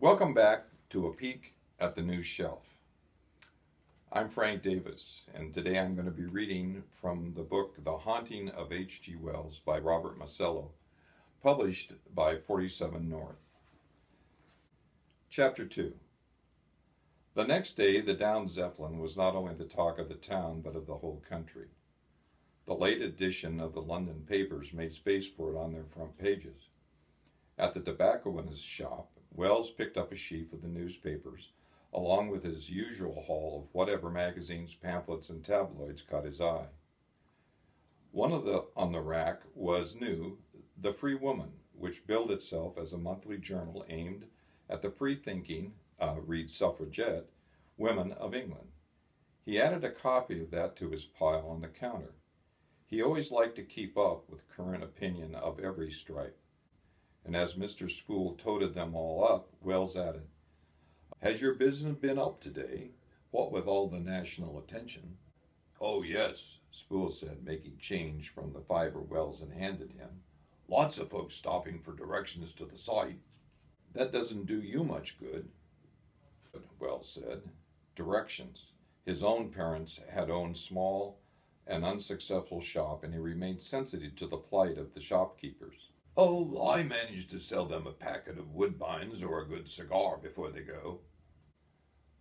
Welcome back to A Peek at the New Shelf. I'm Frank Davis, and today I'm going to be reading from the book The Haunting of H.G. Wells by Robert Masello, published by 47 North. Chapter 2. The next day, the downed Zeppelin was not only the talk of the town, but of the whole country. The late edition of the London papers made space for it on their front pages. At the tobacconist's shop, Wells picked up a sheaf of the newspapers, along with his usual haul of whatever magazines, pamphlets, and tabloids caught his eye. One on the rack was new, The Free Woman, which billed itself as a monthly journal aimed at the free-thinking, read suffragette, women of England. He added a copy of that to his pile on the counter. He always liked to keep up with current opinion of every stripe. And as Mr. Spool toted them all up, Wells added, "Has your business been up today, what with all the national attention?" "Oh, yes," Spool said, making change from the fiver Wells had handed him. "Lots of folks stopping for directions to the site." "That doesn't do you much good," Wells said. Directions. His own parents had owned small and unsuccessful shop, and he remained sensitive to the plight of the shopkeepers. "Oh, I managed to sell them a packet of woodbines or a good cigar before they go."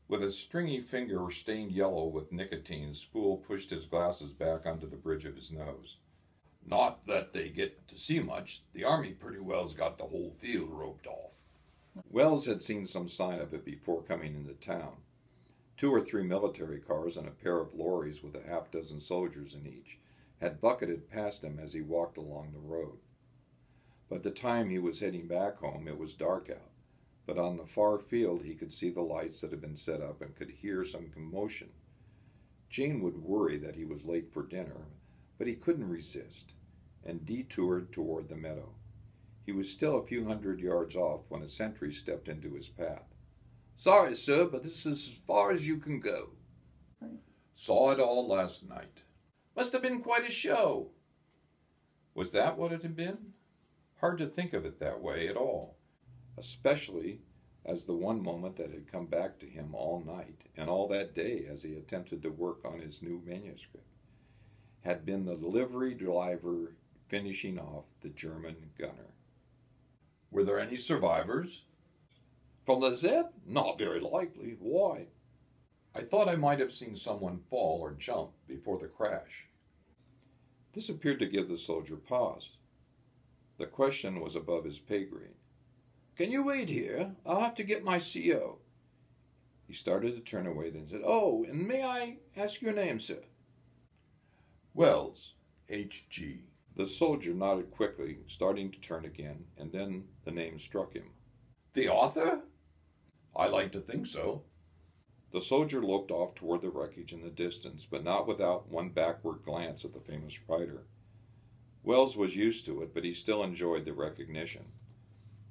With a stringy finger stained yellow with nicotine, Spool pushed his glasses back onto the bridge of his nose. "Not that they get to see much. The army pretty well's got the whole field roped off." Wells had seen some sign of it before coming into town. 2 or 3 military cars and a pair of lorries with a half-dozen soldiers in each had bucketed past him as he walked along the road. By the time he was heading back home, it was dark out, but on the far field he could see the lights that had been set up and could hear some commotion. Jane would worry that he was late for dinner, but he couldn't resist, and detoured toward the meadow. He was still a few hundred yards off when a sentry stepped into his path. "Sorry, sir, but this is as far as you can go." "Saw it all last night." "Must have been quite a show." Was that what it had been? Hard to think of it that way at all, especially as the one moment that had come back to him all night and all that day as he attempted to work on his new manuscript had been the livery driver finishing off the German gunner. "Were there any survivors?" "From the Zepp? Not very likely. Why?" "I thought I might have seen someone fall or jump before the crash." This appeared to give the soldier pause. The question was above his pay grade. "Can you wait here? I'll have to get my CO." He started to turn away, then said, "Oh, and may I ask your name, sir?" "Wells, H.G." The soldier nodded quickly, starting to turn again, and then the name struck him. "The author?" "I like to think so." The soldier looked off toward the wreckage in the distance, but not without one backward glance at the famous writer. Wells was used to it, but he still enjoyed the recognition.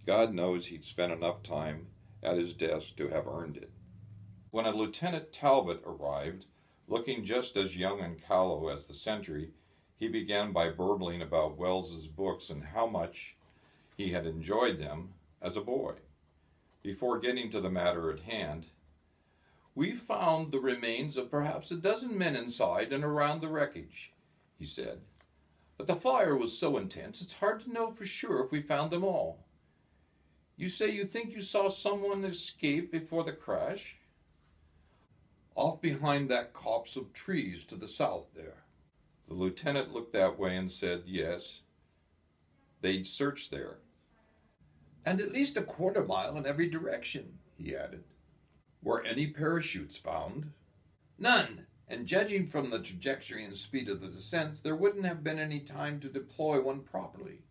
God knows he'd spent enough time at his desk to have earned it. When a Lieutenant Talbot arrived, looking just as young and callow as the sentry, he began by burbling about Wells's books and how much he had enjoyed them as a boy. Before getting to the matter at hand, "We found the remains of perhaps a dozen men inside and around the wreckage," he said. "But the fire was so intense it's hard to know for sure if we found them all. You say you think you saw someone escape before the crash?" "Off behind that copse of trees to the south there." The lieutenant looked that way and said, "Yes, they'd searched there." "And at least a quarter-mile in every direction," he added. "Were any parachutes found?" "None, and judging from the trajectory and speed of the descents, there wouldn't have been any time to deploy one properly."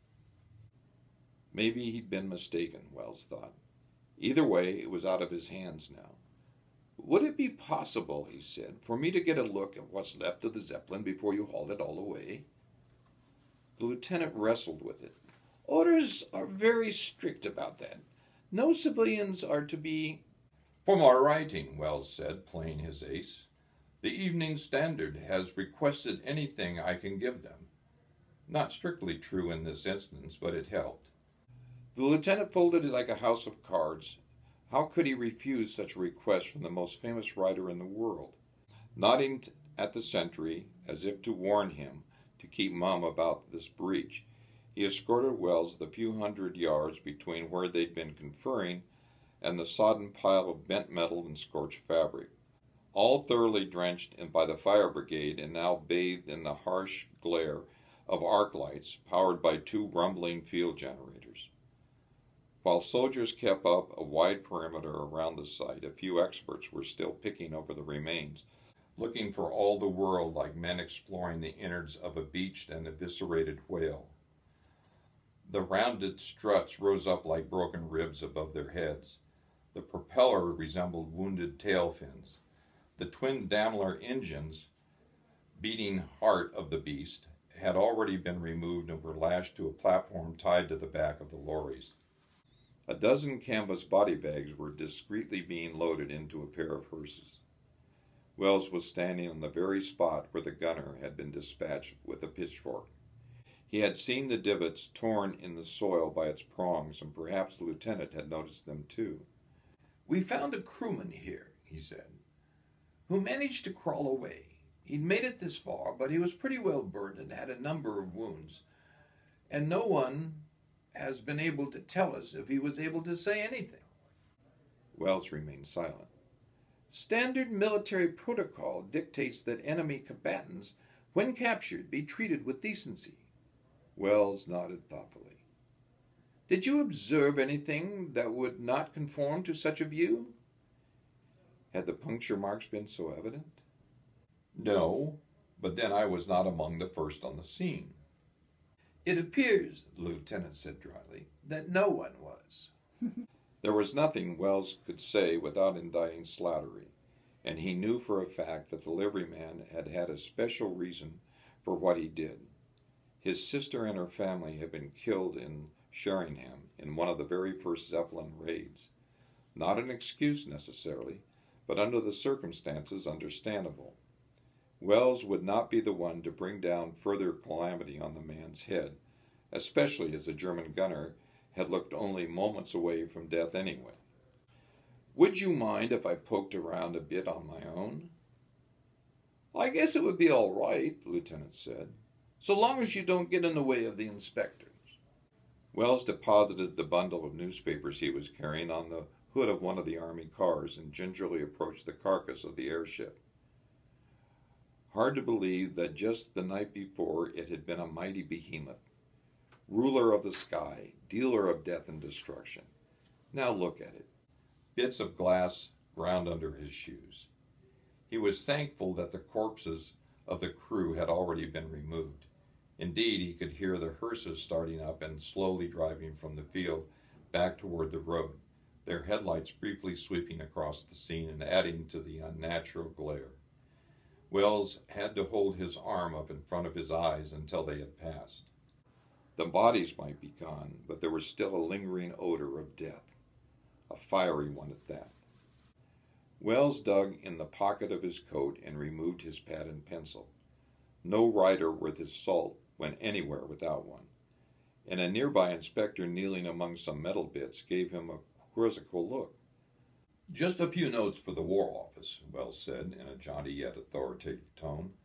Maybe he'd been mistaken, Wells thought. Either way, it was out of his hands now. "Would it be possible," he said, "for me to get a look at what's left of the Zeppelin before you haul it all away?" The lieutenant wrestled with it. "Orders are very strict about that. No civilians are to be—" "For my writing," Wells said, playing his ace. "The Evening Standard has requested anything I can give them." Not strictly true in this instance, but it helped. The lieutenant folded it like a house of cards, How could he refuse such a request from the most famous writer in the world? Nodding at the sentry, as if to warn him to keep mum about this breach, he escorted Wells the few hundred yards between where they'd been conferring and the sodden pile of bent metal and scorched fabric, all thoroughly drenched by the fire brigade and now bathed in the harsh glare of arc lights powered by two rumbling field generators. While soldiers kept up a wide perimeter around the site, a few experts were still picking over the remains, looking for all the world like men exploring the innards of a beached and eviscerated whale. The rounded struts rose up like broken ribs above their heads. The propeller resembled wounded tail fins. The twin Daimler engines, beating heart of the beast, had already been removed and were lashed to a platform tied to the back of the lorries. A dozen canvas body bags were discreetly being loaded into a pair of hearses. Wells was standing on the very spot where the gunner had been dispatched with a pitchfork. He had seen the divots torn in the soil by its prongs, and perhaps the lieutenant had noticed them too. "We found a crewman here," he said, "who managed to crawl away. He'd made it this far, but he was pretty well burned and had a number of wounds, and no one has been able to tell us if he was able to say anything." Wells remained silent. "Standard military protocol dictates that enemy combatants, when captured, be treated with decency." Wells nodded thoughtfully. "Did you observe anything that would not conform to such a view?" Had the puncture marks been so evident? "No, but then I was not among the first on the scene." "It appears," the lieutenant said dryly, "that no one was." There was nothing Wells could say without indicting Slattery, and he knew for a fact that the liveryman had had a special reason for what he did. His sister and her family had been killed in Sheringham in one of the very first Zeppelin raids. Not an excuse necessarily, but under the circumstances understandable. Wells would not be the one to bring down further calamity on the man's head, especially as the German gunner had looked only moments away from death anyway. "Would you mind if I poked around a bit on my own?" "I guess it would be all right," the lieutenant said, "so long as you don't get in the way of the inspectors." Wells deposited the bundle of newspapers he was carrying on the hood of one of the army cars and gingerly approached the carcass of the airship. Hard to believe that just the night before it had been a mighty behemoth, ruler of the sky, dealer of death and destruction. Now look at it. Bits of glass ground under his shoes. He was thankful that the corpses of the crew had already been removed. Indeed, he could hear the hearses starting up and slowly driving from the field back toward the road, their headlights briefly sweeping across the scene and adding to the unnatural glare. Wells had to hold his arm up in front of his eyes until they had passed. The bodies might be gone, but there was still a lingering odor of death, a fiery one at that. Wells dug in the pocket of his coat and removed his pad and pencil. No rider worth his salt went anywhere without one, and a nearby inspector kneeling among some metal bits gave him a quizzical look. "Just a few notes for the War Office," Wells said in a jaunty yet authoritative tone.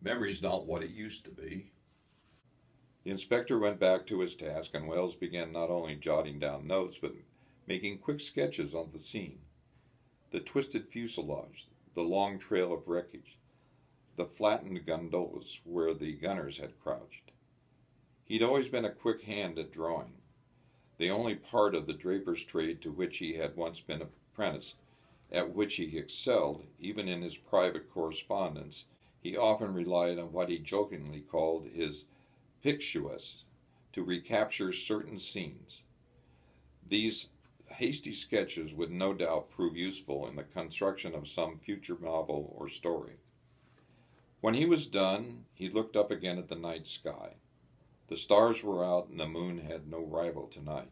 "Memory's not what it used to be." The inspector went back to his task, and Wells began not only jotting down notes, but making quick sketches of the scene. The twisted fuselage, the long trail of wreckage, the flattened gondolas where the gunners had crouched. He'd always been a quick hand at drawing, the only part of the draper's trade to which he had once been apprenticed, at which he excelled. Even in his private correspondence, he often relied on what he jokingly called his pictuous to recapture certain scenes. These hasty sketches would no doubt prove useful in the construction of some future novel or story. When he was done, he looked up again at the night sky. The stars were out and the moon had no rival tonight.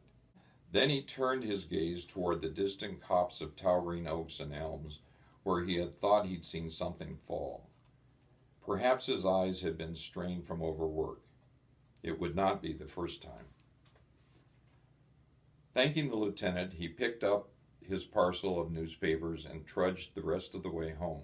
Then he turned his gaze toward the distant copse of towering oaks and elms where he had thought he'd seen something fall. Perhaps his eyes had been strained from overwork. It would not be the first time. Thanking the lieutenant, he picked up his parcel of newspapers and trudged the rest of the way home.